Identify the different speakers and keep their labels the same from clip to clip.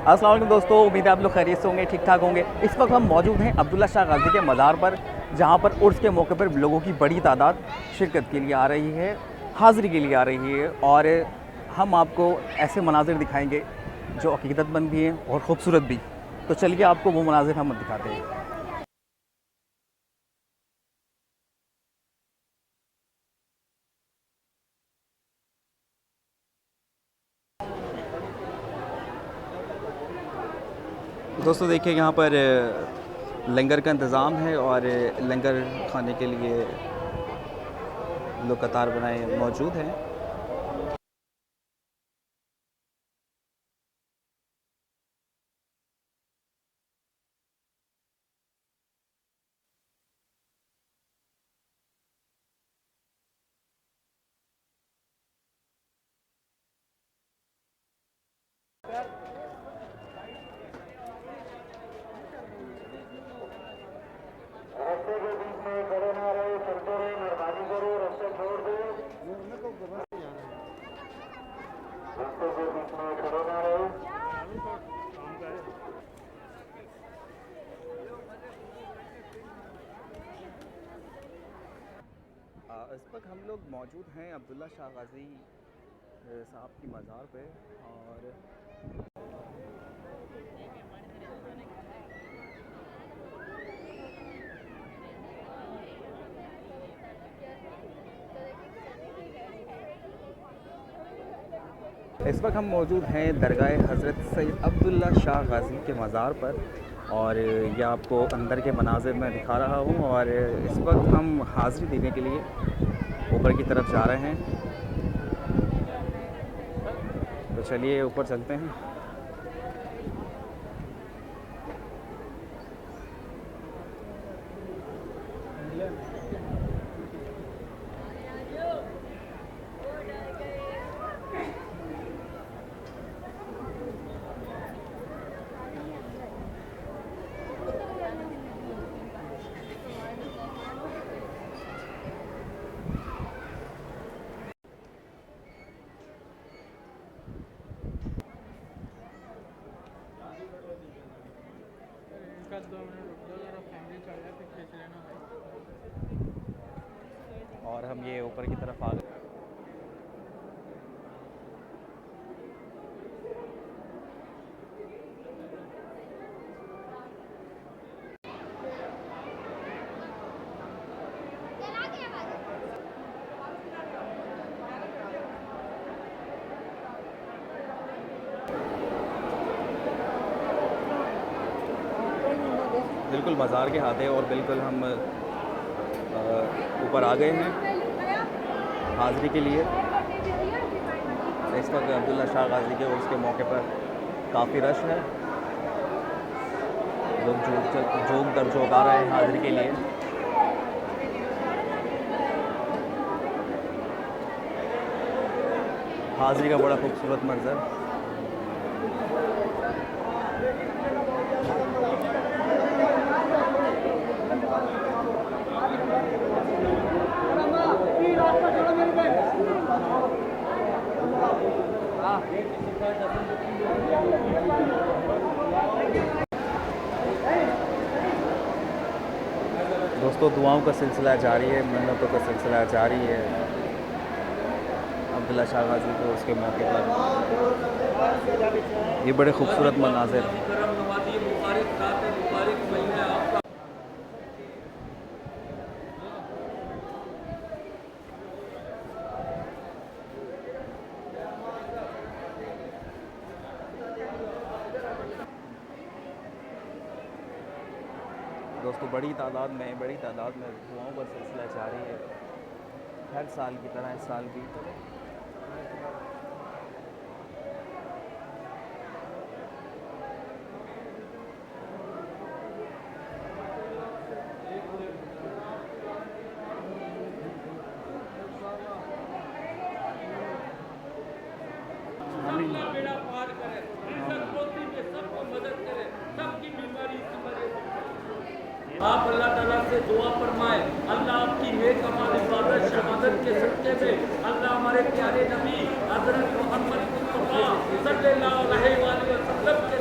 Speaker 1: अस्सलाम वालेकुम दोस्तों, उम्मीद है आप लोग खैरियत से होंगे, ठीक ठाक होंगे। इस वक्त हम मौजूद हैं अब्दुल्ला शाह गाज़ी के मज़ार पर, जहां पर उर्स के मौके पर लोगों की बड़ी तादाद शिरकत के लिए आ रही है, हाज़िरी के लिए आ रही है। और हम आपको ऐसे मनाज़िर दिखाएंगे जो अकीदतमंद भी हैं और ख़ूबसूरत भी। तो चलिए आपको वो मनाज़िर हम दिखाते हैं। दोस्तों देखिए, यहाँ पर लंगर का इंतज़ाम है और लंगर खाने के लिए लोग कतार बनाए मौजूद हैं।
Speaker 2: रास्ते के बीच में खड़े ना रहे, चलते रहे, मेहरबानी करो, रास्ते छोड़ दो। रास्ते के बीच में खड़े ना रहे।
Speaker 1: इस वक्त हम लोग मौजूद हैं अब्दुल्ला शाह गाज़ी साहब की मज़ार पे। और इस वक्त हम मौजूद हैं दरगाह हज़रत सैयद अब्दुल्ला शाह गाज़ी के मज़ार पर। और यह आपको अंदर के मनाज़िर में दिखा रहा हूँ। और इस वक्त हम हाज़िरी देने के लिए ऊपर की तरफ जा रहे हैं। तो चलिए ऊपर चलते हैं। और हम ये ऊपर की तरफ आ गए। बिल्कुल बाज़ार के हाथ है और बिल्कुल हम ऊपर आ गए हैं हाज़िरी के लिए। इस वक्त अब्दुल्ला शाह गाज़ी के उसके मौके पर काफ़ी रश है। लोग जोग दर जोग आ रहे हैं हाज़िरी के लिए। हाज़िरी का बड़ा खूबसूरत मंज़र। दोस्तों दुआओं का सिलसिला जारी है, मन्नतों का सिलसिला जारी है। अब्दुल्ला शाह गाज़ी को उसके मौके पर ये बड़े खूबसूरत मनाज़िर हैं। दोस्तों बड़ी तादाद में दुआओं का सिलसिला जारी है। हर साल की तरह इस साल भी
Speaker 3: आप अल्लाह ताला से दुआ फरमाए, अल्लाह आपकी नेक अमाल इबादत शहादत के सदक़े में अल्लाह हमारे प्यारे नबी हज़रत मोहम्मद मुस्तफ़ा सल्लल्लाहु अलैहि वसल्लम के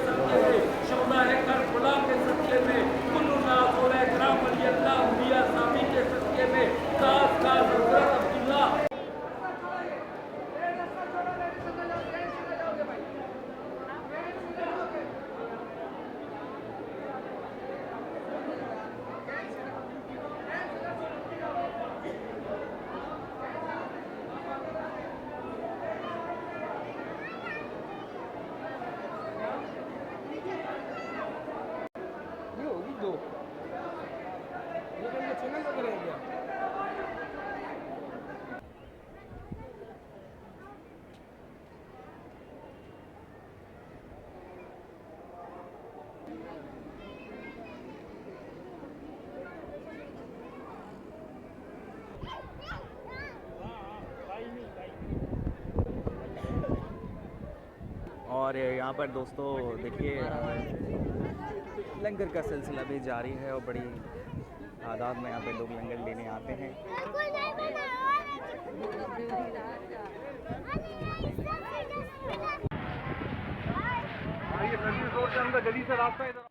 Speaker 1: और यहाँ पर दोस्तों देखिए लंगर का सिलसिला भी जारी है और बड़ी तादाद में यहाँ पे लोग लंगर लेने आते हैं।
Speaker 2: ये सर्विस रोड के अंदर गली से रास्ता है।